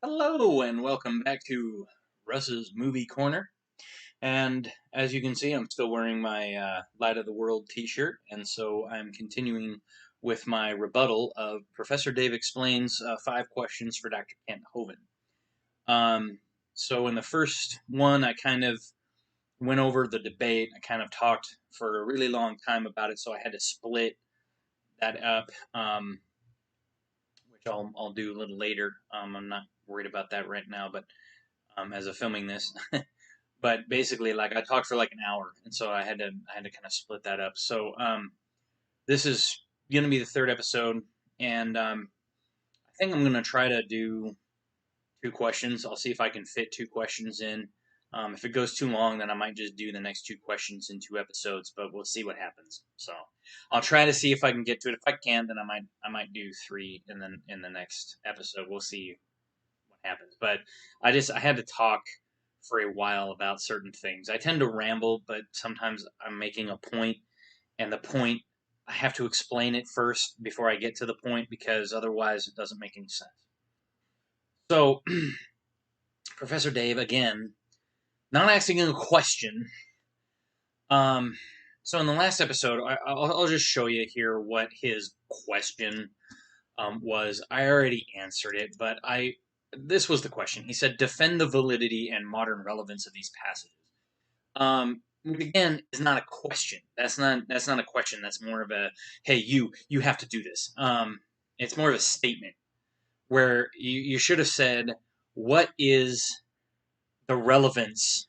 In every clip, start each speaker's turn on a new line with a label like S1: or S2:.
S1: Hello and welcome back to Russ's Movie Corner. And as you can see, I'm still wearing my Light of the World t-shirt, and so I'm continuing with my rebuttal of Professor Dave Explains 5 questions for Dr. Kent Hovind. So in the first one, I kind of went over the debate. I kind of talked for a really long time about it, so I had to split that up, which I'll do a little later. I'm not worried about that right now, but as of filming this. But basically, like I talked for like an hour, and so I had to kind of split that up. So this is gonna be the third episode, and I think I'm gonna try to do 2 questions. I'll see if I can fit 2 questions in. If it goes too long, then I might just do the next 2 questions in 2 episodes. But we'll see what happens. So I'll try to see if I can get to it. If I can, then I might do 3, and then in the next episode we'll see what happens. But I had to talk for a while about certain things. I tend to ramble, but sometimes I'm making a point, and the point I have to explain it first before I get to the point because otherwise it doesn't make any sense. So, Professor Dave again, not asking a question. Um, so in the last episode, I'll just show you here what his question was. I already answered it, but this was the question. He said, "Defend the validity and modern relevance of these passages." Which again is not a question. That's not a question. That's more of a, hey, you have to do this. It's more of a statement where you should have said, what is the relevance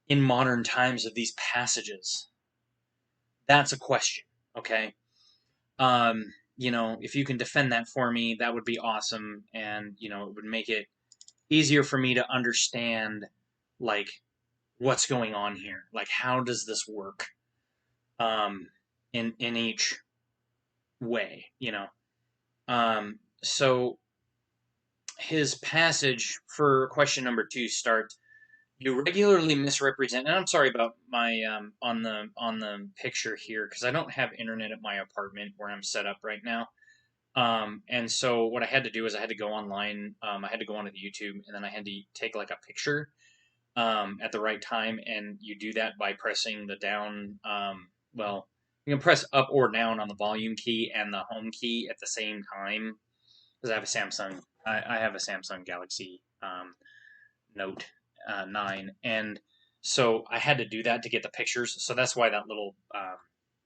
S1: in modern times of these passages? That's a question. Okay. If you can defend that for me, that would be awesome, and it would make it easier for me to understand, like, what's going on here. Like, how does this work? In each way, So his passage for question number 2 starts, "You regularly misrepresent," and I'm sorry about my on the picture here because I don't have internet at my apartment where I'm set up right now. And so what I had to do is I had to go online. I had to go onto the YouTube, and then I had to take like a picture at the right time, and you do that by pressing the down. Well, you can press up or down on the volume key and the home key at the same time. Because I have a Samsung, I have a Samsung Galaxy Note 9, and so I had to do that to get the pictures. So that's why that little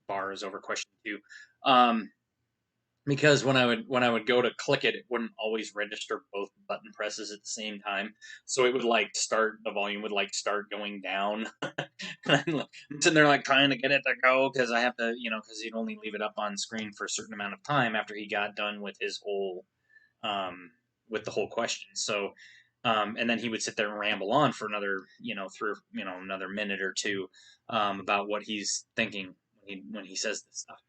S1: bar is over question 2. Because when I would go to click it, it wouldn't always register both button presses at the same time. So it would like the volume would like start going down. And I'm sitting there like trying to get it to go because I have to, because he'd only leave it up on screen for a certain amount of time after he got done with his whole, with the whole question. So, and then he would sit there and ramble on for another, another minute or two, about what he's thinking when he says this stuff.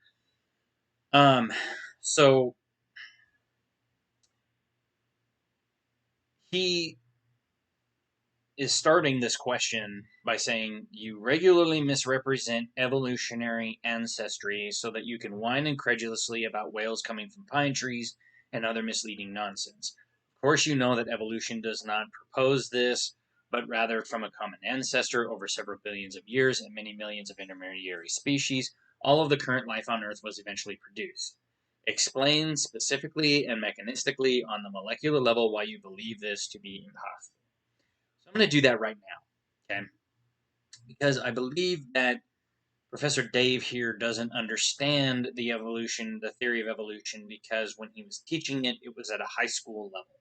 S1: So he is starting this question by saying, "You regularly misrepresent evolutionary ancestry so that you can whine incredulously about whales coming from pine trees and other misleading nonsense. Of course, you know that evolution does not propose this, but rather from a common ancestor over several billions of years and many millions of intermediary species, all of the current life on Earth was eventually produced. Explain specifically and mechanistically on the molecular level why you believe this to be impossible." So I'm going to do that right now, okay? Because I believe that Professor Dave here doesn't understand the theory of evolution, because when he was teaching it, it was at a high school level.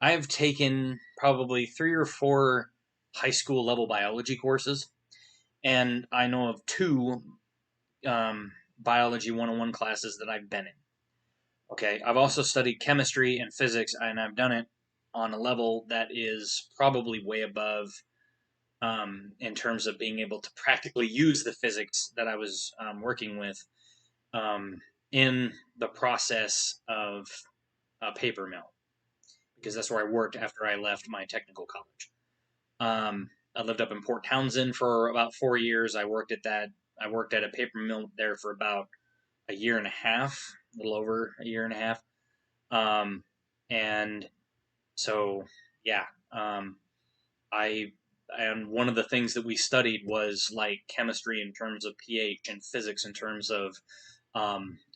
S1: I have taken probably 3 or 4 high school level biology courses, and I know of 2 biology 101 classes that I've been in. Okay, I've also studied chemistry and physics, and I've done it on a level that is probably way above, in terms of being able to practically use the physics that I was working with, in the process of a paper mill, because that's where I worked after I left my technical college. I lived up in Port Townsend for about 4 years. I worked at a paper mill there for about a year and a half, a little over a year and a half. And So yeah, I and one of the things that we studied was like chemistry in terms of pH and physics in terms of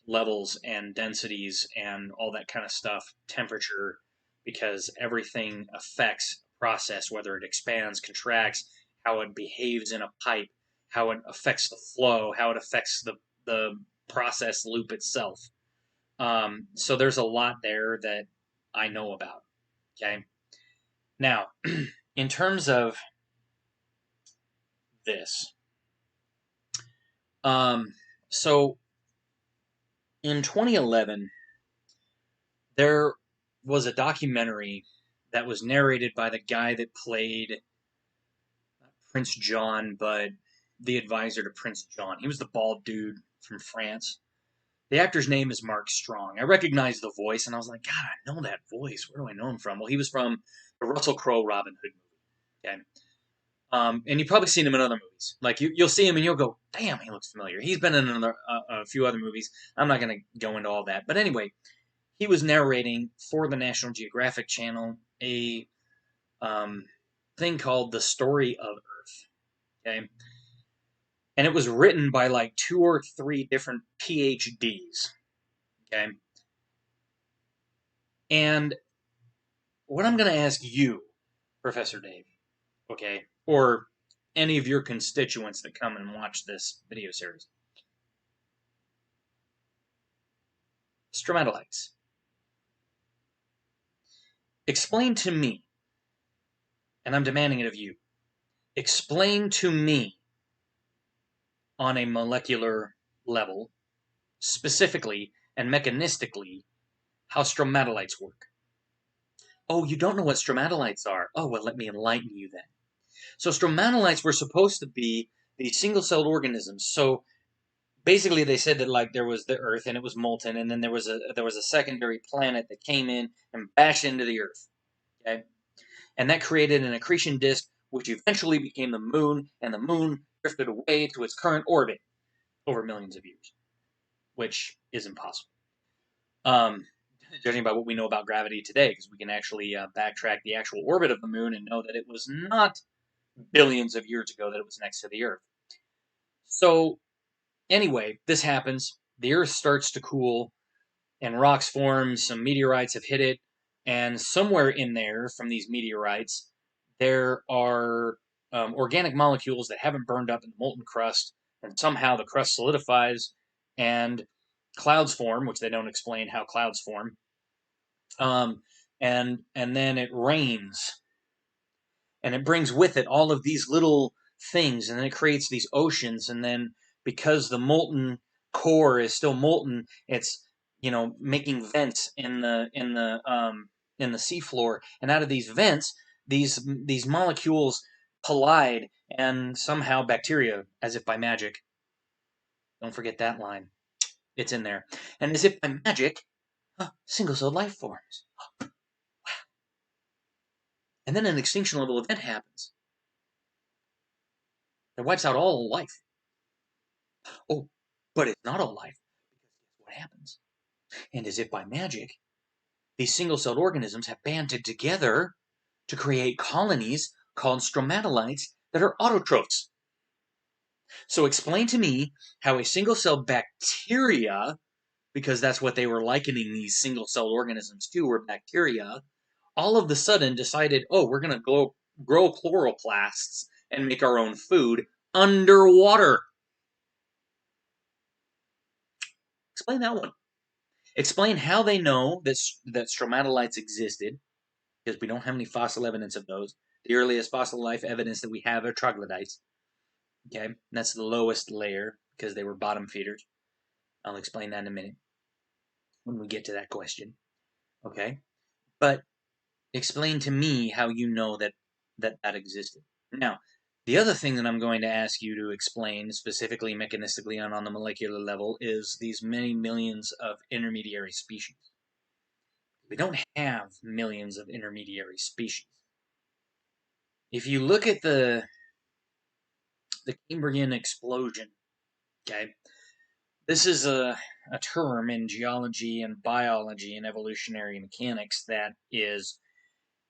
S1: levels and densities and all that kind of stuff, temperature, because everything affects process, whether it expands, contracts, how it behaves in a pipe, how it affects the flow, how it affects the process loop itself. So there's a lot there that I know about. Okay. Now, in terms of this, um, so in 2011, there was a documentary that was narrated by the guy that played Prince John, but the advisor to Prince John. He was the bald dude from France. The actor's name is Mark Strong. I recognized the voice, and I was like, God, I know that voice. Where do I know him from? Well, he was from the Russell Crowe Robin Hood movie. Okay. And you've probably seen him in other movies. Like you'll see him and you'll go, "Damn, he looks familiar." He's been in a few other movies. I'm not going to go into all that, but anyway, he was narrating for the National Geographic Channel a um, thing called "The Story of Earth." Okay, and it was written by like 2 or 3 different PhDs. Okay, and what I'm going to ask you, Professor Dave, okay, or any of your constituents that come and watch this video series, stromatolites. Explain to me, and I'm demanding it of you, explain to me on a molecular level, specifically and mechanistically, how stromatolites work. Oh, you don't know what stromatolites are? Oh, well, let me enlighten you then. So, stromatolites were supposed to be these single celled organisms. So, basically, they said that like there was the Earth and it was molten, and then there was a secondary planet that came in and bashed into the Earth. Okay, and that created an accretion disk, which eventually became the moon, and the moon drifted away to its current orbit over millions of years, which is impossible. Um, Judging by what we know about gravity today, because we can actually backtrack the actual orbit of the moon and know that it was not billions of years ago that it was next to the Earth. So, anyway, this happens. The Earth starts to cool, and rocks form. Some meteorites have hit it, and somewhere in there, from these meteorites, there are organic molecules that haven't burned up in the molten crust, and somehow the crust solidifies, and clouds form, which they don't explain how clouds form, um, and then it rains, and it brings with it all of these little things, and then it creates these oceans, and then because the molten core is still molten, it's making vents in the seafloor, and out of these vents, these molecules collide, and somehow bacteria, as if by magic, don't forget that line, it's in there, and as if by magic, single-celled life forms, and then an extinction level event happens that wipes out all life. Oh, but it's not all life, because what happens? And as if by magic, these single-celled organisms have banded together to create colonies called stromatolites that are autotrophs. So explain to me how a single-celled bacteria, because that's what they were likening these single-celled organisms to, were bacteria, all of the sudden decided, oh, we're going to grow chloroplasts and make our own food underwater. Explain that one. Explain how they know that stromatolites existed, because we don't have any fossil evidence of those. The earliest fossil life evidence that we have are troglodytes. Okay, and that's the lowest layer because they were bottom feeders. I'll explain that in a minute when we get to that question. Okay, but explain to me how you know that existed. Now, the other thing that I'm going to ask you to explain specifically mechanistically on the molecular level is these many millions of intermediary species. We don't have millions of intermediary species. If you look at the Cambrian Explosion, okay, this is a term in geology and biology and evolutionary mechanics that is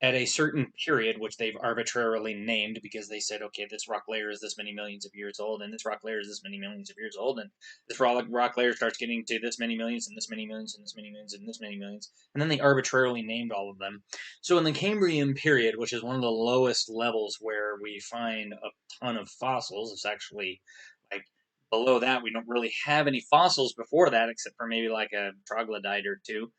S1: at a certain period, which they've arbitrarily named because they said, okay, this rock layer is this many millions of years old, and this rock layer is this many millions of years old, and this rock layer starts getting to this many millions, and this many millions, and this many millions, and this many millions, and then they arbitrarily named all of them. So in the Cambrian period, which is one of the lowest levels where we find a ton of fossils, it's actually like below that, we don't really have any fossils before that, except for maybe like a troglodyte or two,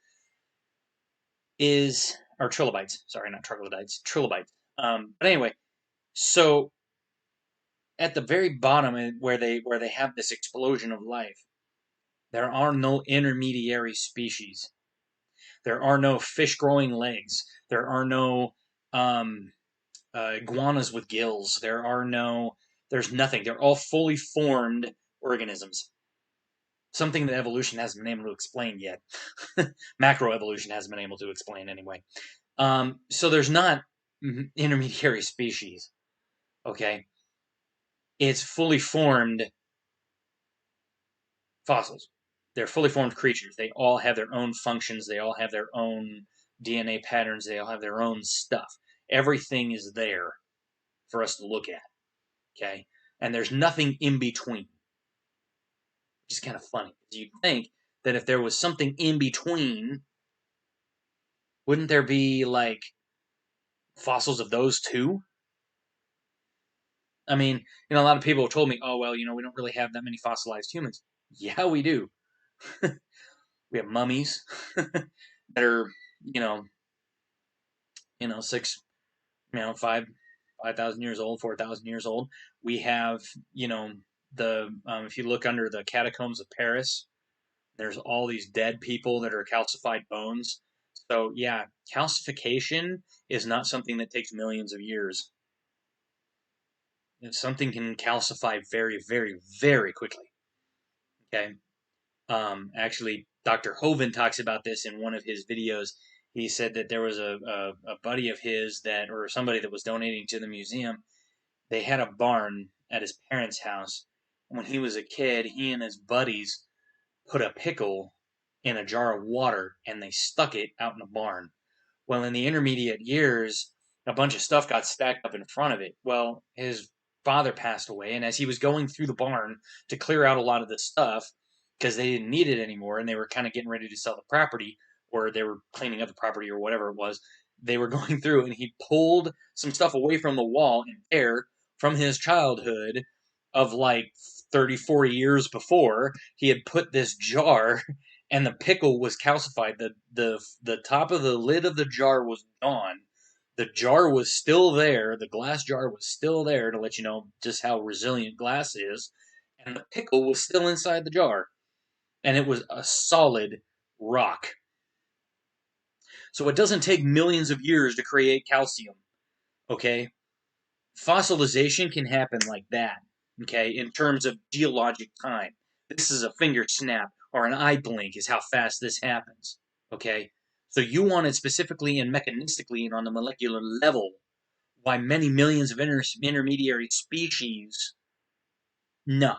S1: is or trilobites. Sorry, not troglodytes, trilobites. But anyway, so at the very bottom, where they have this explosion of life, there are no intermediary species. There are no fish growing legs. There are no um, iguanas with gills. There's nothing. They're all fully formed organisms. Something that evolution hasn't been able to explain yet. Macroevolution hasn't been able to explain anyway. So there's not intermediary species. Okay, it's fully formed fossils. They're fully formed creatures. They all have their own functions. They all have their own DNA patterns. They all have their own stuff. Everything is there for us to look at. Okay, and there's nothing in between, which is kind of funny. You'd think that if there was something in between, wouldn't there be like fossils of those too? I mean, a lot of people have told me, oh, well, we don't really have that many fossilized humans. Yeah, we do. We have mummies that are, you know, 6, 5,000 years old, 4,000 years old. We have, if you look under the catacombs of Paris, there's all these dead people that are calcified bones. So yeah, calcification is not something that takes millions of years. Something can calcify very, very, very quickly. Okay. Actually, Dr. Hovind talks about this in one of his videos. He said that there was a buddy of his or somebody that was donating to the museum. They had a barn at his parents' house. When he was a kid, he and his buddies put a pickle in a jar of water and they stuck it out in the barn. Well, in the intermediate years, a bunch of stuff got stacked up in front of it. Well, his father passed away, and as he was going through the barn to clear out a lot of the stuff, because they didn't need it anymore, and they were kind of getting ready to sell the property, or they were cleaning up the property, or whatever it was, they were going through, and he pulled some stuff away from the wall and there from his childhood of like 30, 40 years before, he had put this jar and the pickle was calcified. The top of the lid of the jar was gone. The jar was still there. The glass jar was still there to let you know just how resilient glass is. And the pickle was still inside the jar. And it was a solid rock. So it doesn't take millions of years to create calcium. Okay? Fossilization can happen like that. Okay? In terms of geologic time. This is a finger snap or an eye blink is how fast this happens. Okay? So you want it specifically and mechanistically and on the molecular level why many millions of intermediary species? No.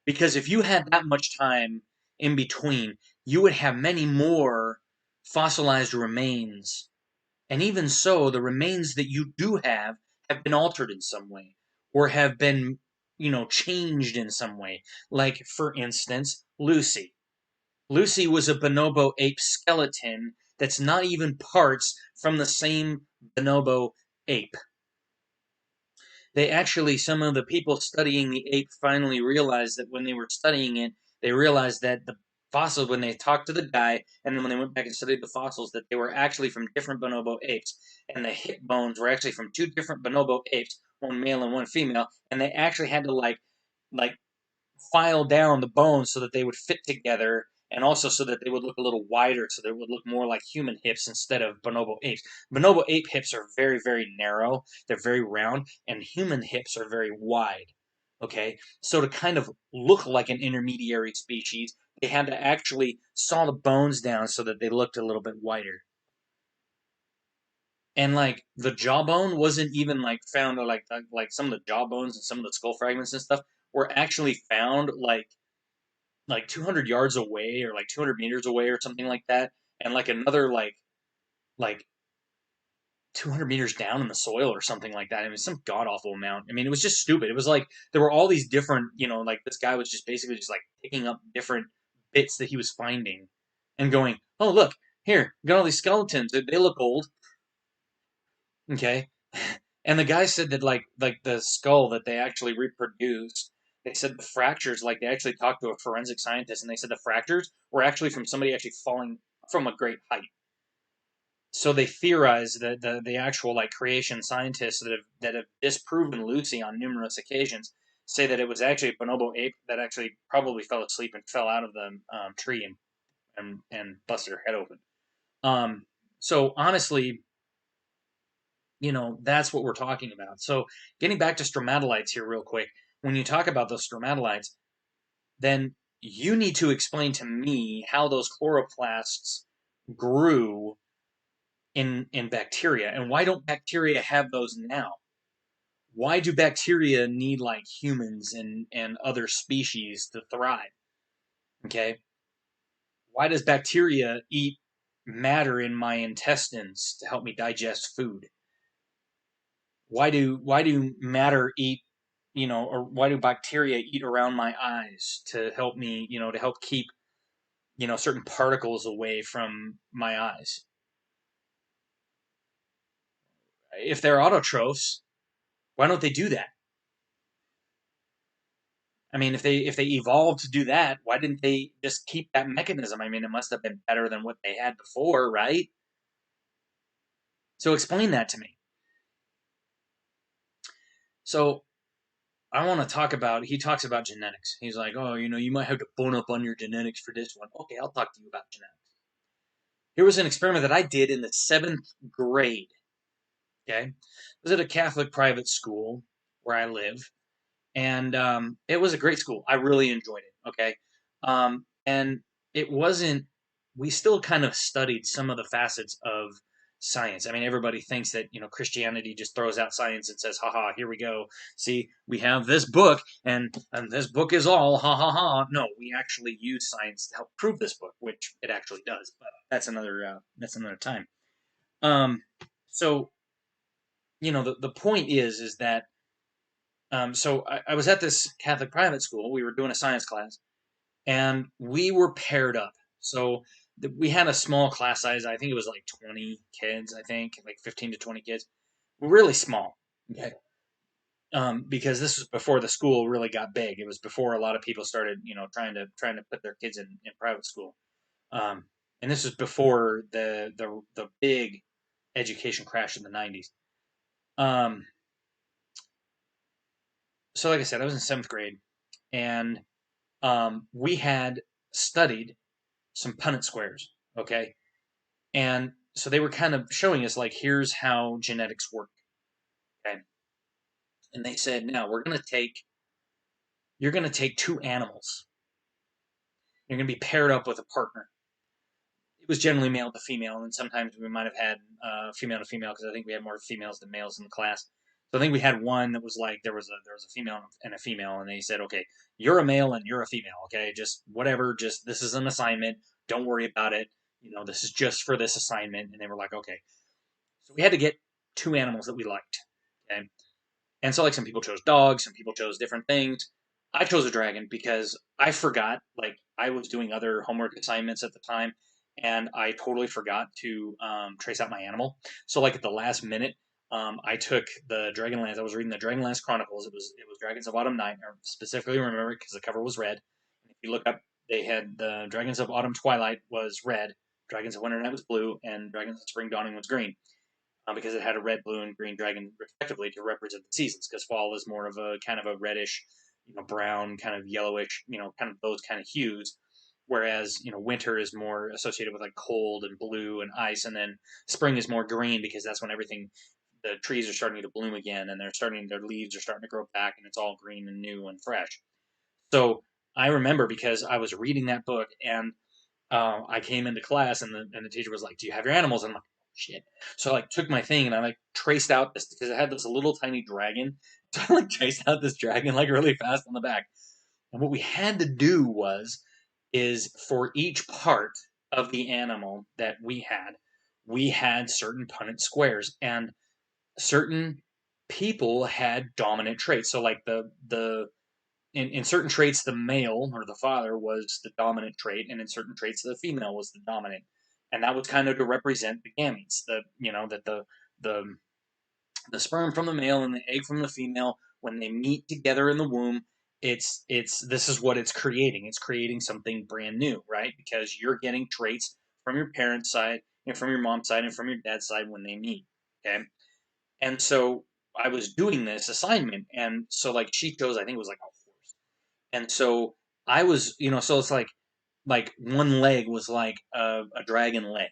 S1: Because if you had that much time in between, you would have many more fossilized remains. And even so, the remains that you do have been altered in some way or have been, changed in some way. Like, for instance, Lucy. Lucy was a bonobo ape skeleton that's not even parts from the same bonobo ape. Some of the people studying the ape finally realized that when they were studying it, they realized that the fossils, when they talked to the guy, and then when they went back and studied the fossils, that they were actually from different bonobo apes. And the hip bones were actually from two different bonobo apes, one male and one female, and they actually had to like file down the bones so that they would fit together and also so that they would look a little wider so that it would look more like human hips instead of bonobo apes. Bonobo ape hips are very, very narrow, they're very round, and human hips are very wide. Okay, so to kind of look like an intermediary species, they had to actually saw the bones down so that they looked a little bit wider. And like the jawbone wasn't even like found, like some of the jawbones and some of the skull fragments and stuff were actually found like 200 yards away or like 200 meters away or something like that, and like another like 200 meters down in the soil or something like that. It was some god awful amount. I mean, it was just stupid. It was like there were all these different, like this guy was just basically just like picking up different bits that he was finding and going, oh, look, here, got all these skeletons. They look old. Okay. And the guy said that like the skull that they actually reproduced, they said the fractures, like they actually talked to a forensic scientist and they said the fractures were actually from somebody actually falling from a great height. So they theorize that the actual like creation scientists that have disproven Lucy on numerous occasions say that it was actually a bonobo ape that actually probably fell asleep and fell out of the tree and busted her head open. So honestly, that's what we're talking about. So getting back to stromatolites here real quick, when you talk about those stromatolites, then you need to explain to me how those chloroplasts grew in bacteria, and why don't bacteria have those now? Why do bacteria need like humans and other species to thrive? Okay, why does bacteria eat matter in my intestines to help me digest food? Why do matter eat, or why do bacteria eat around my eyes to help me, to help keep, certain particles away from my eyes? If they're autotrophs, why don't they do that? I mean, if they evolved to do that, why didn't they just keep that mechanism? I mean, it must have been better than what they had before, right? So explain that to me. So I want to talk about. He talks about genetics. He's like, oh, you might have to bone up on your genetics for this one. Okay, I'll talk to you about genetics. Here was an experiment that I did in the 7th grade. Okay, I was at a Catholic private school where I live, and it was a great school. I really enjoyed it. Okay, and it wasn't. We still kind of studied some of the facets of science. I mean, everybody thinks that Christianity just throws out science and says, "Ha ha, here we go. See, we have this book, and this book is all ha ha ha." No, we actually use science to help prove this book, which it actually does. But that's another time. Um, so the point is that so I was at this Catholic private school. We were doing a science class, and we were paired up. So we had a small class size. I think it was like 20 kids. I think like 15 to 20 kids. Really small. Okay. Because this was before the school really got big. It was before a lot of people started, trying to put their kids in private school. Um, and this was before the big education crash in the 90s. Um, so like I said, I was in 7th grade, and we had studied some Punnett squares. Okay, and so they were kind of showing us like, here's how genetics work. Okay, and they said, now you're gonna take two animals. You're gonna be paired up with a partner. It was generally male to female, and sometimes we might have had female to female, because I think we had more females than males in the class. So I think we had one that was like there was a female and a female, and they said, okay, you're a male and you're a female. Okay, just whatever. Just this is an assignment. Don't worry about it. This is just for this assignment. And they were like, okay. So we had to get two animals that we liked. Okay, and so like some people chose dogs, some people chose different things. I chose a dragon because I forgot, like I was doing other homework assignments at the time, and I totally forgot to trace out my animal. So like at the last minute, I took the Dragonlance. I was reading the Dragonlance Chronicles. It was Dragons of Autumn Night. I specifically remember it because the cover was red. And if you look up, they had the Dragons of Autumn Twilight was red, Dragons of Winter Night was blue, and Dragons of Spring Dawning was green, because it had a red, blue, and green dragon respectively to represent the seasons. Because fall is more of a kind of a reddish, brown, kind of yellowish, kind of those kind of hues. Whereas winter is more associated with like cold and blue and ice, and then spring is more green because that's when the trees are starting to bloom again, and their leaves are starting to grow back, and it's all green and new and fresh. So I remember because I was reading that book, and I came into class, and the teacher was like, "Do you have your animals?" And I'm like, "Shit!" So I like took my thing and I like traced out this because it had this little tiny dragon. So I like traced out this dragon like really fast on the back. And what we had to do is for each part of the animal that we had, we had certain Punnett squares, and certain people had dominant traits. So like the in certain traits the male or the father was the dominant trait, and in certain traits the female was the dominant. And that was kind of to represent the gametes, the that the the sperm from the male and the egg from the female, when they meet together in the womb, it's this is what it's creating. It's creating something brand new, right? Because you're getting traits from your parents' side and from your mom's side and from your dad's side when they meet. Okay. And so I was doing this assignment, and so like she chose, I think it was like a horse. And so I was, so it's like one leg was like a dragon leg,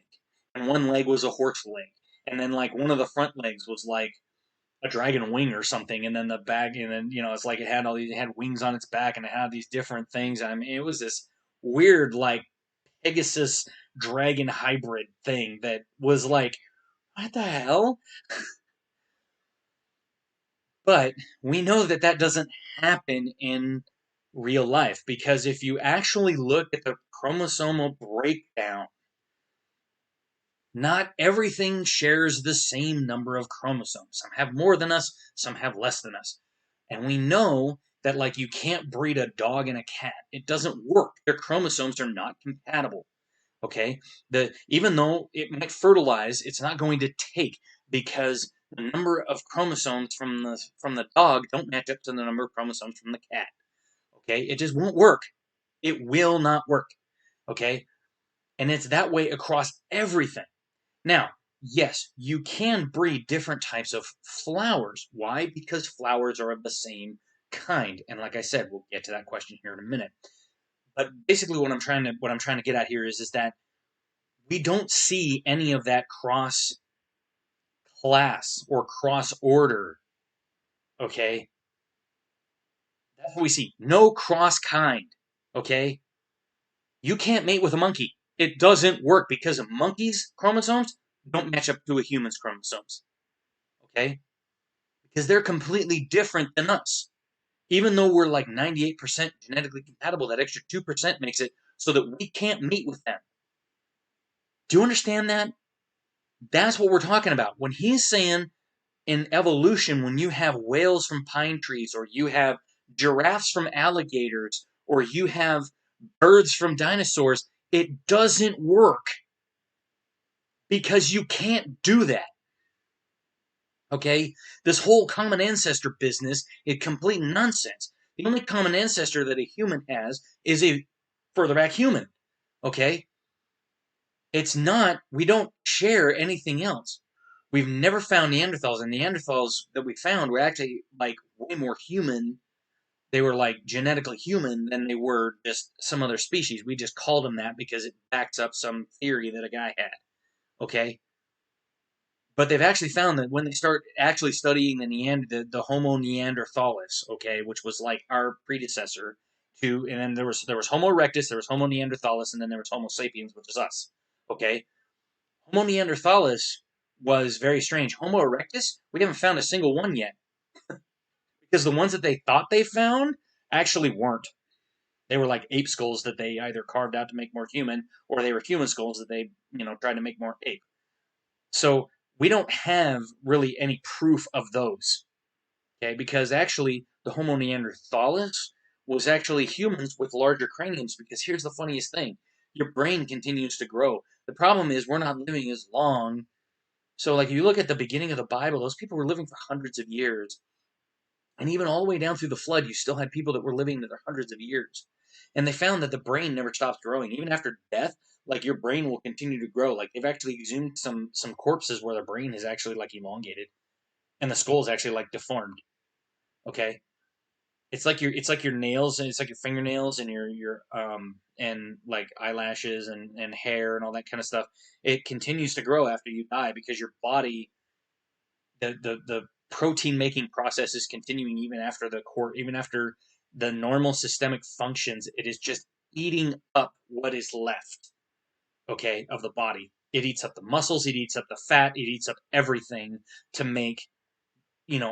S1: and one leg was a horse leg, and then like one of the front legs was like a dragon wing or something, and then the back, and then it's like it had wings on its back, and it had these different things. I mean, it was this weird like Pegasus dragon hybrid thing that was like, what the hell? But we know that that doesn't happen in real life, because if you actually look at the chromosomal breakdown, not everything shares the same number of chromosomes. Some have more than us, some have less than us. And we know that, like, you can't breed a dog and a cat. It doesn't work. Their chromosomes are not compatible. Okay? Even though it might fertilize, it's not going to take, because the number of chromosomes from the dog don't match up to the number of chromosomes from the cat. Okay? It just won't work. It will not work. Okay? And it's that way across everything. Now, yes, you can breed different types of flowers. Why? Because flowers are of the same kind. And like I said, we'll get to that question here in a minute. But basically what I'm trying to get at here is that we don't see any of that cross class or cross order. Okay? That's what we see. No cross kind. Okay? You can't mate with a monkey. It doesn't work, because a monkey's chromosomes don't match up to a human's chromosomes. Okay? Because they're completely different than us. Even though we're like 98% genetically compatible, that extra 2% makes it so that we can't mate with them. Do you understand that? That's what we're talking about. When he's saying in evolution, when you have whales from pine trees, or you have giraffes from alligators, or you have birds from dinosaurs, it doesn't work, because you can't do that. Okay? This whole common ancestor business is complete nonsense. The only common ancestor that a human has is a further back human. Okay? It's not, we don't share anything else. We've never found Neanderthals, and Neanderthals that we found were actually like way more human. They were like genetically human than they were just some other species. We just called them that because it backs up some theory that a guy had. Okay? But they've actually found that when they start actually studying the Homo neanderthalis, okay, which was like our predecessor to, and then there was Homo erectus, there was Homo neanderthalis, and then there was Homo sapiens, which is us. Okay, Homo neanderthalis was very strange. Homo erectus, we haven't found a single one yet, because the ones that they thought they found actually weren't. They were like ape skulls that they either carved out to make more human, or they were human skulls that they tried to make more ape. So we don't have really any proof of those, okay? Because actually, the Homo neanderthalis was actually humans with larger craniums. Because here's the funniest thing: your brain continues to grow. The problem is we're not living as long. So, like, you look at the beginning of the Bible; those people were living for hundreds of years, and even all the way down through the flood, you still had people that were living to their hundreds of years. And they found that the brain never stops growing, even after death. Like, your brain will continue to grow. Like, they've actually exhumed some corpses where the brain is actually like elongated, and the skull is actually like deformed. Okay, it's like your nails, and it's like your fingernails, and your and like eyelashes and hair and all that kind of stuff. It continues to grow after you die, because your body, the protein making process is continuing even after the normal systemic functions. It is just eating up what is left, okay, of the body. It eats up the muscles, it eats up the fat, it eats up everything to make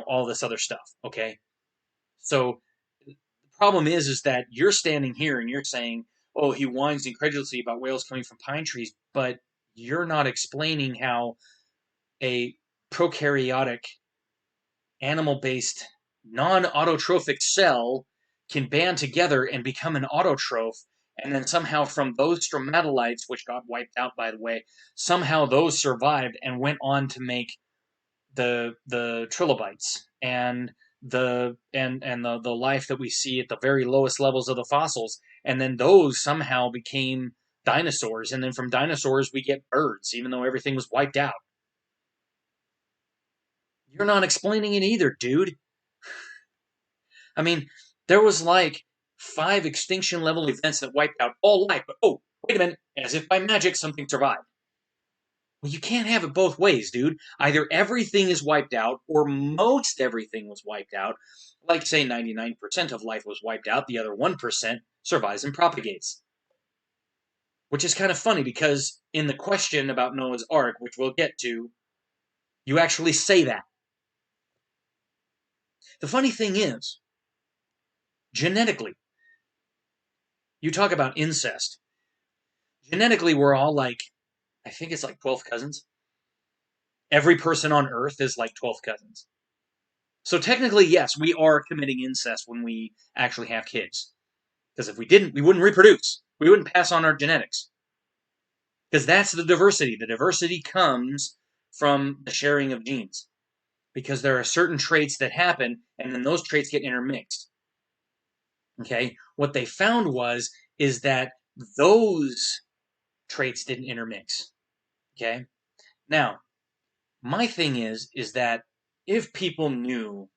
S1: all this other stuff. Okay, so the problem is that you're standing here and you're saying, oh, he whines incredulously about whales coming from pine trees, but You're not explaining how a prokaryotic, animal-based, non-autotrophic cell can band together and become an autotroph, and then somehow from those stromatolites, which got wiped out, by the way, somehow those survived and went on to make the trilobites and the life that we see at the very lowest levels of the fossils, and then those somehow became dinosaurs, and then from dinosaurs we get birds, even though everything was wiped out. You're not explaining it either, dude. I mean, there was like 5 extinction level events that wiped out all life, but oh, wait a minute, as if by magic something survived. Well, you can't have it both ways, dude. Either everything is wiped out, or most everything was wiped out. Like, say, 99% of life was wiped out, the other 1% survives and propagates. Which is kind of funny because in the question about Noah's Ark, which we'll get to, you actually say that. The funny thing is, genetically, you talk about incest. Genetically, we're all like, I think it's like 12th cousins. Every person on Earth is like 12th cousins. So technically, yes, we are committing incest when we actually have kids. Because if we didn't, we wouldn't reproduce. We wouldn't pass on our genetics. Because that's the diversity. The diversity comes from the sharing of genes. Because there are certain traits that happen, and then those traits get intermixed. Okay? What they found is that those traits didn't intermix. Okay? Now, my thing is that if people knew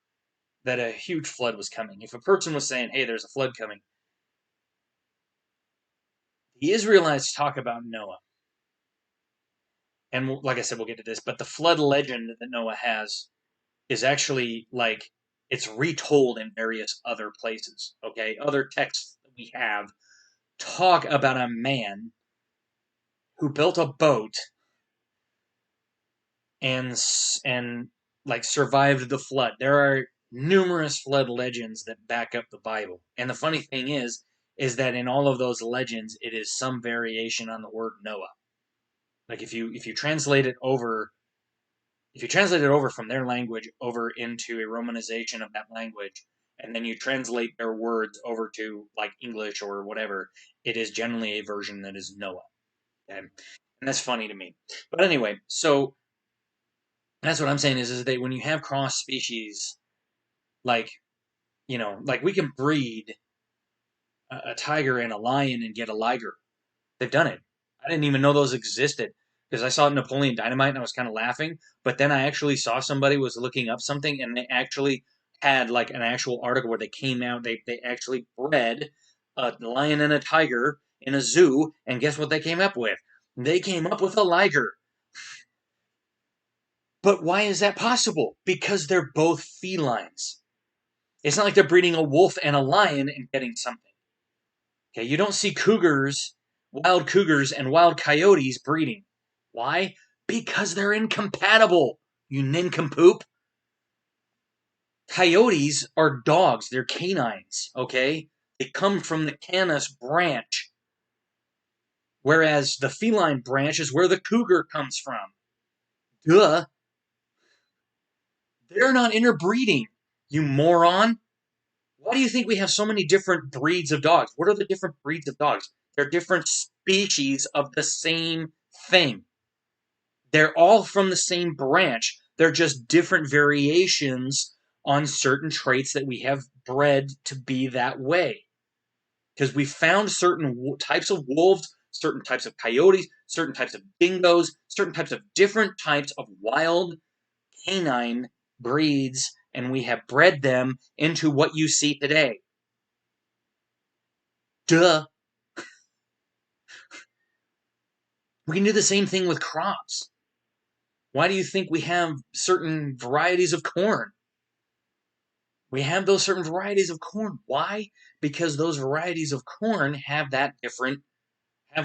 S1: that a huge flood was coming, if a person was saying, hey, there's a flood coming, the Israelites talk about Noah. And like I said, we'll get to this, but the flood legend that Noah has is actually like it's retold in various other places. Okay, other texts that we have talk about a man who built a boat and like survived the flood. There are numerous flood legends that back up the Bible, and the funny thing is that in all of those legends, it is some variation on the word Noah. Like if you translate it over from their language over into a romanization of that language, and then you translate their words over to like English or whatever, it is generally a version that is Noah. Okay? And that's funny to me. But anyway, so that's what I'm saying is that when you have cross species, like, like we can breed a tiger and a lion and get a liger. They've done it. I didn't even know those existed because I saw Napoleon Dynamite and I was kind of laughing. But then I actually saw somebody was looking up something and they actually had like an actual article where they came out. They actually bred a lion and a tiger in a zoo, and guess what they came up with? They came up with a liger. But why is that possible? Because they're both felines. It's not like they're breeding a wolf and a lion and getting something. Okay, you don't see wild cougars and wild coyotes breeding. Why? Because they're incompatible, you nincompoop. Coyotes are dogs, they're canines, okay? They come from the Canis branch, whereas the feline branch is where the cougar comes from. Duh. They're not interbreeding, you moron. Why do you think we have so many different breeds of dogs? What are the different breeds of dogs? They're different species of the same thing. They're all from the same branch. They're just different variations on certain traits that we have bred to be that way. Because we found certain types of wolves, certain types of coyotes, certain types of dingoes, certain types of different types of wild canine breeds, and we have bred them into what you see today. Duh. We can do the same thing with crops. Why do you think we have certain varieties of corn? We have those certain varieties of corn. Why? Because those varieties of corn have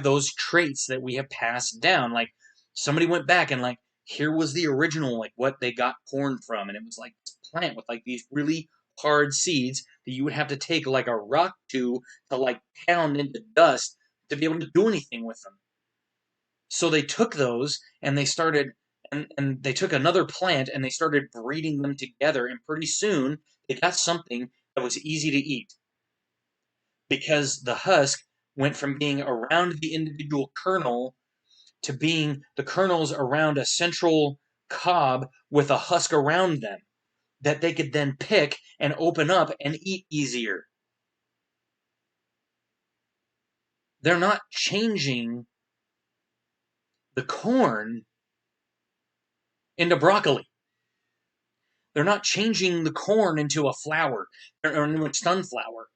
S1: those traits that we have passed down. Like somebody went back and like, here was the original, like what they got corn from. And it was like this plant with like these really hard seeds that you would have to take like a rock to like pound into dust to be able to do anything with them. So they took those and they started, and they took another plant and they started breeding them together. And pretty soon they got something that was easy to eat because the husk went from being around the individual kernel to being the kernels around a central cob with a husk around them that they could then pick and open up and eat easier. They're not changing the corn into broccoli. They're not changing the corn into a flour or into a sunflower.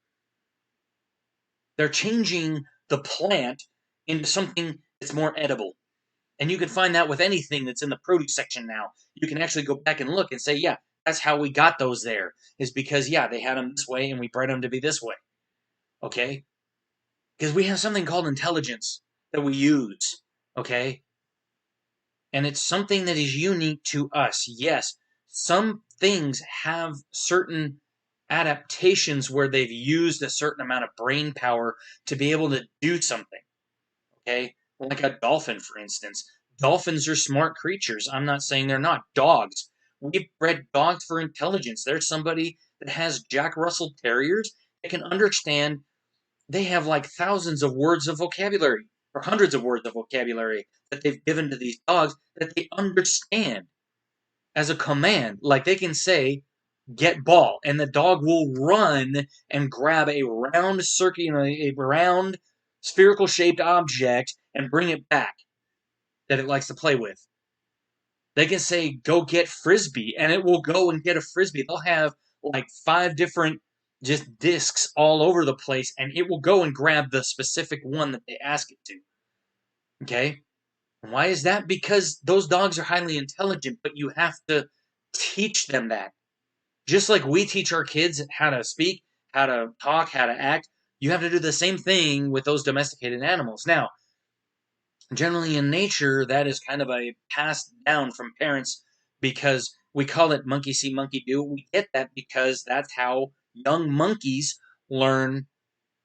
S1: They're changing the plant into something that's more edible. And you can find that with anything that's in the produce section now. You can actually go back and look and say, yeah, that's how we got those there. Is because, yeah, they had them this way and we bred them to be this way. Okay? Because we have something called intelligence that we use. Okay? And it's something that is unique to us. Yes, some things have certain adaptations where they've used a certain amount of brain power to be able to do something. Okay? Like a dolphin, for instance. Dolphins are smart creatures. I'm not saying they're not. Dogs. We've bred dogs for intelligence. There's somebody that has Jack Russell Terriers that can understand. They have like thousands of words of vocabulary or hundreds of words of vocabulary that they've given to these dogs that they understand as a command. Like they can say, get ball, and the dog will run and grab a round circle, a round spherical shaped object and bring it back that it likes to play with. They can say, go get frisbee, and it will go and get a frisbee. They'll have like 5 different just discs all over the place, and it will go and grab the specific one that they ask it to. Okay? Why is that? Because those dogs are highly intelligent, but you have to teach them that. Just like we teach our kids how to speak, how to talk, how to act, you have to do the same thing with those domesticated animals. Now, generally in nature, that is kind of a passed down from parents because we call it monkey see, monkey do. We get that because that's how young monkeys learn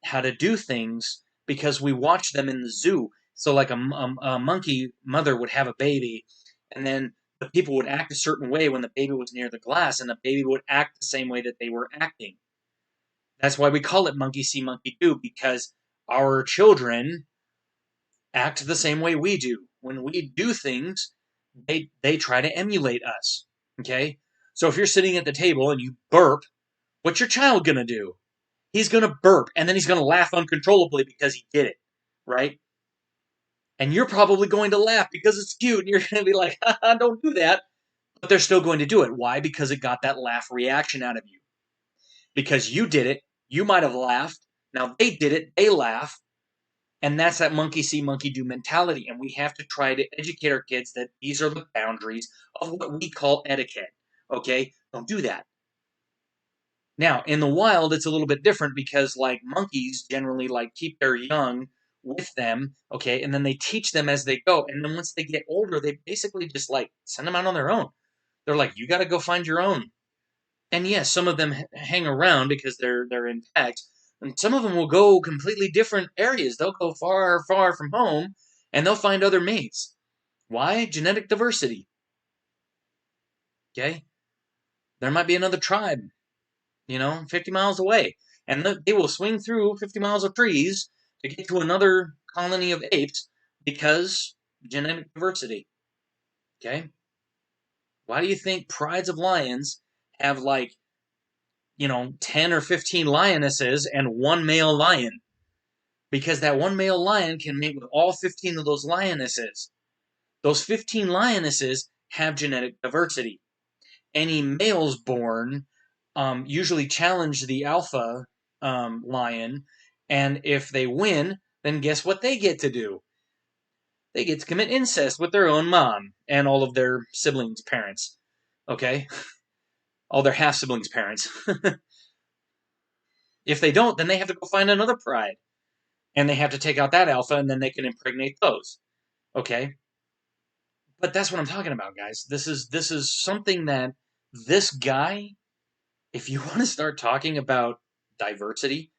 S1: how to do things because we watch them in the zoo. So, like a monkey mother would have a baby, and then the people would act a certain way when the baby was near the glass, and the baby would act the same way that they were acting. That's why we call it monkey see, monkey do, because our children act the same way we do. When we do things, they try to emulate us. Okay? So if you're sitting at the table and you burp, what's your child gonna do? He's gonna burp and then he's gonna laugh uncontrollably because he did it. Right? And you're probably going to laugh because it's cute and you're gonna be like, haha, don't do that. But they're still going to do it. Why? Because it got that laugh reaction out of you. Because you did it, you might have laughed. Now they did it, they laugh. And that's that monkey see, monkey do mentality. And we have to try to educate our kids that these are the boundaries of what we call etiquette. Okay? Don't do that. Now, in the wild, it's a little bit different because, like, monkeys generally, like, keep their young with them, okay? And then they teach them as they go. And then once they get older, they basically just, like, send them out on their own. They're like, you got to go find your own. And yes, some of them hang around because they're intact, and some of them will go completely different areas. They'll go far, far from home, and they'll find other mates. Why? Genetic diversity. Okay, there might be another tribe, 50 miles away, and they will swing through 50 miles of trees to get to another colony of apes because genetic diversity. Okay, why do you think prides of lions have like 10 or 15 lionesses and one male lion? Because that one male lion can mate with all 15 of those lionesses. Those 15 lionesses have genetic diversity. Any males born usually challenge the alpha lion, and if they win, then guess what they get to do? They get to commit incest with their own mom and all of their siblings' parents. Okay? All their half siblings' parents. If they don't, then they have to go find another pride. And they have to take out that alpha, and then they can impregnate those. Okay? But that's what I'm talking about, guys. This is something that this guy, if you want to start talking about diversity,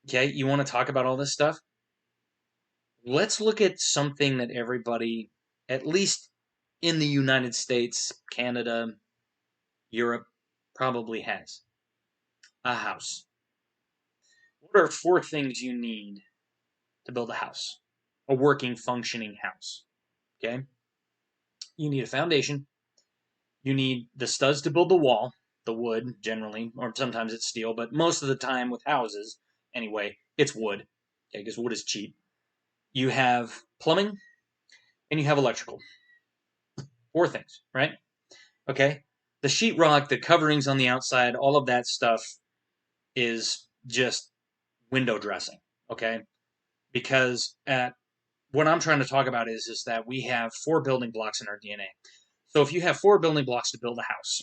S1: okay, you want to talk about all this stuff, let's look at something that everybody, at least in the United States, Canada, Europe, probably has a house. What are four things you need to build a house? A working, functioning house. Okay? You need a foundation. You need the studs to build the wall, the wood generally, or sometimes it's steel, but most of the time with houses, anyway, it's wood. Okay, because wood is cheap. You have plumbing and you have electrical. Four things, right? Okay? The sheetrock, the coverings on the outside, all of that stuff is just window dressing. Okay? Because at what I'm trying to talk about is that we have four building blocks in our DNA. So if you have four building blocks to build a house,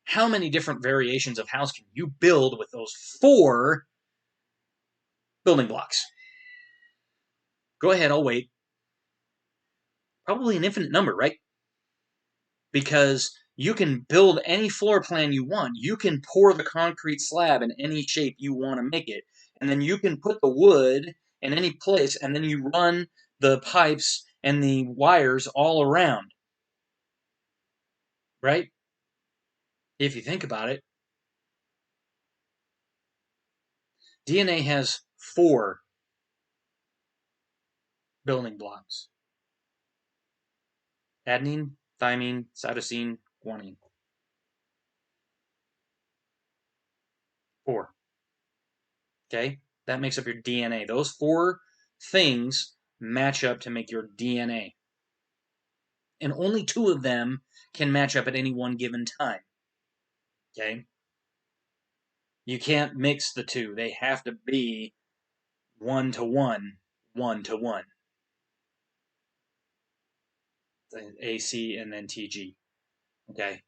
S1: how many different variations of house can you build with those four building blocks? Go ahead, I'll wait. Probably an infinite number, right? Because you can build any floor plan you want. You can pour the concrete slab in any shape you want to make it. And then you can put the wood in any place, and then you run the pipes and the wires all around, right? If you think about it, DNA has four building blocks: adenine, thymine, cytosine, guanine. Four. Okay? That makes up your DNA. Those four things match up to make your DNA. And only two of them can match up at any one given time. Okay? You can't mix the two. They have to be 1-to-1, 1-to-1. AC and then TG. Okay?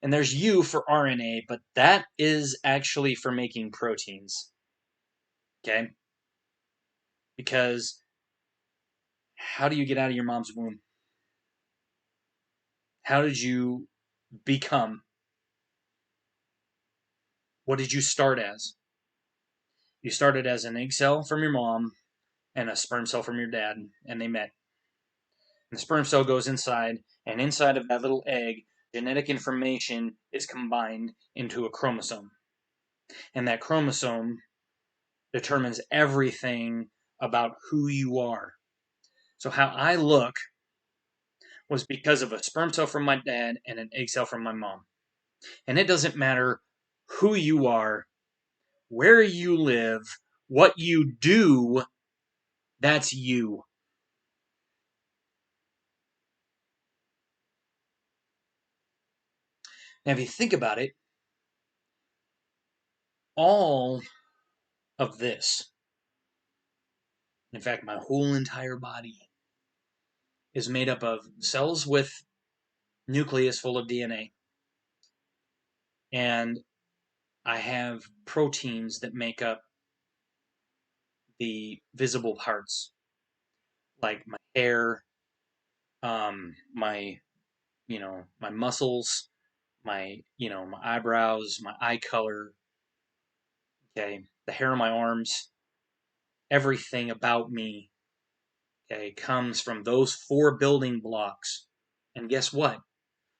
S1: And there's U for RNA, but that is actually for making proteins. Okay? Because how do you get out of your mom's womb? How did you become? What did you start as? You started as an egg cell from your mom and a sperm cell from your dad, and they met. And the sperm cell goes inside, and inside of that little egg, genetic information is combined into a chromosome. And that chromosome determines everything about who you are. So, how I look was because of a sperm cell from my dad and an egg cell from my mom. And it doesn't matter who you are, where you live, what you do, that's you. Now, if you think about it, all of this, in fact, my whole entire body, is made up of cells with nucleus full of DNA. And I have proteins that make up the visible parts, like my hair, my, my muscles, my eyebrows, my eye color, okay, the hair on my arms, everything about me, okay, comes from those four building blocks. And guess what?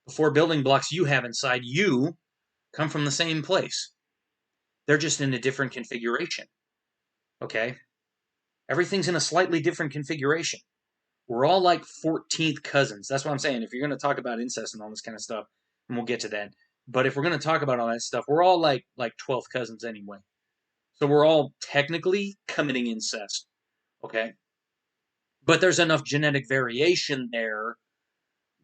S1: The four building blocks you have inside you come from the same place. They're just in a different configuration. Okay? Everything's in a slightly different configuration. We're all like 14th cousins. That's what I'm saying. If you're going to talk about incest and all this kind of stuff, and we'll get to that. But if we're going to talk about all that stuff, we're all like 12th cousins anyway. So we're all technically committing incest. Okay? But there's enough genetic variation there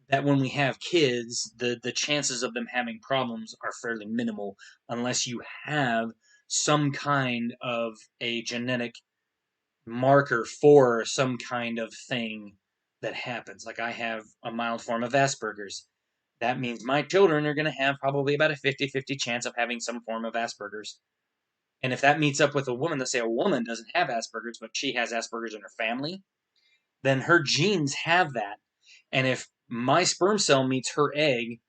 S1: that when we have kids, the chances of them having problems are fairly minimal unless you have some kind of a genetic marker for some kind of thing that happens. Like I have a mild form of Asperger's. That means my children are going to have probably about a 50-50 chance of having some form of Asperger's. And if that meets up with a woman, let's say a woman doesn't have Asperger's, but she has Asperger's in her family, then her genes have that. And if my sperm cell meets her egg,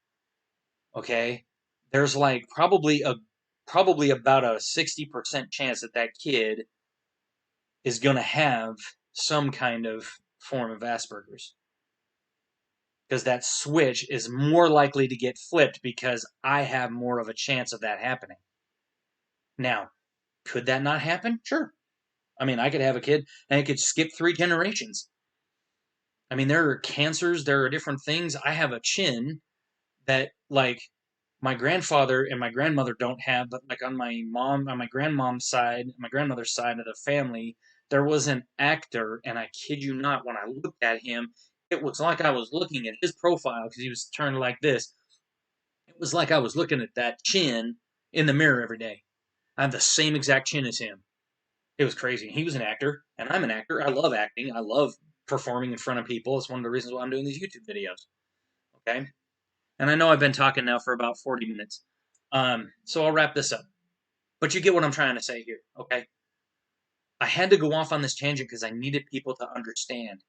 S1: okay, there's like probably about a 60% chance that that kid is going to have some kind of form of Asperger's. Because that switch is more likely to get flipped because I have more of a chance of that happening. Now, could that not happen? Sure. I mean, I could have a kid and it could skip 3 generations. I mean, there are cancers, there are different things. I have a chin that, like, my grandfather and my grandmother don't have, but like on my grandmom's side, my grandmother's side of the family, there was an actor, and I kid you not, when I looked at him, it was like I was looking at his profile because he was turned like this. It was like I was looking at that chin in the mirror every day. I have the same exact chin as him. It was crazy. He was an actor, and I'm an actor. I love acting. I love performing in front of people. It's one of the reasons why I'm doing these YouTube videos. Okay? And I know I've been talking now for about 40 minutes. So I'll wrap this up. But you get what I'm trying to say here, okay? I had to go off on this tangent because I needed people to understand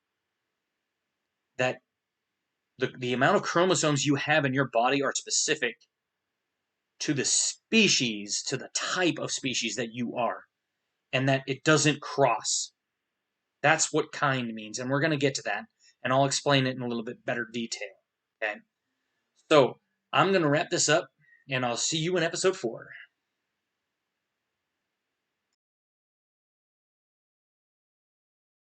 S1: that the amount of chromosomes you have in your body are specific to the species, to the type of species that you are, and that it doesn't cross. That's what kind means, and we're going to get to that, and I'll explain it in a little bit better detail, okay? So I'm going to wrap this up, and I'll see you in episode 4.